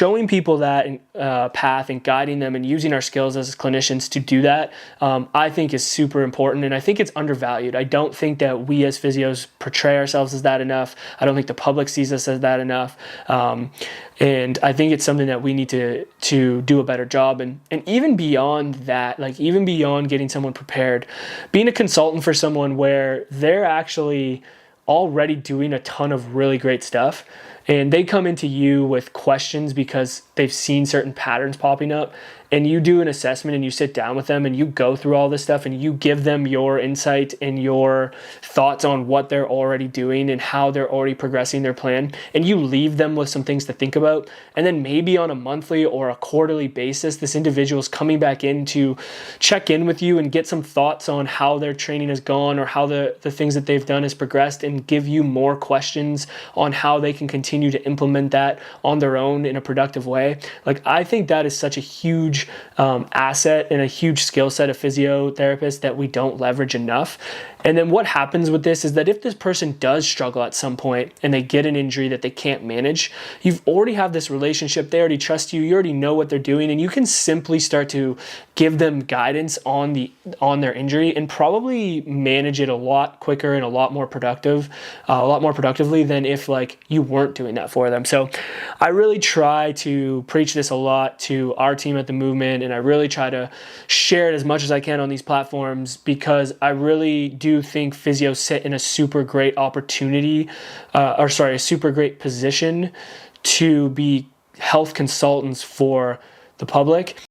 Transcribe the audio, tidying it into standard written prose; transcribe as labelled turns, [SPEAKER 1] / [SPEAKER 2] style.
[SPEAKER 1] showing people that path and guiding them and using our skills as clinicians to do that, I think is super important, and I think it's undervalued. I don't think that we as physios portray ourselves as that enough. I don't think the public sees us as that enough, and I think it's something that we need to do a better job. And even beyond that, like even beyond getting someone prepared, being a consultant for someone where they're actually already doing a ton of really great stuff, and they come into you with questions because they've seen certain patterns popping up, and you do an assessment and you sit down with them and you go through all this stuff and you give them your insight and your thoughts on what they're already doing and how they're already progressing their plan, and you leave them with some things to think about. And then maybe on a monthly or a quarterly basis, this individual is coming back in to check in with you and get some thoughts on how their training has gone or how the things that they've done has progressed, and give you more questions on how they can continue to implement that on their own in a productive way. Like, I think that is such a huge asset and a huge skill set of physiotherapists that we don't leverage enough. And then what happens with this is that if this person does struggle at some point and they get an injury that they can't manage, you've already have this relationship. They already trust you. You already know what they're doing, and you can simply start to give them guidance on their injury and probably manage it a lot quicker and a lot more productively than if like you weren't doing that for them. So I really try to preach this a lot to our team at the movement, and I really try to share it as much as I can on these platforms, because I really do think physios sit in a super great opportunity, a super great position to be health consultants for the public.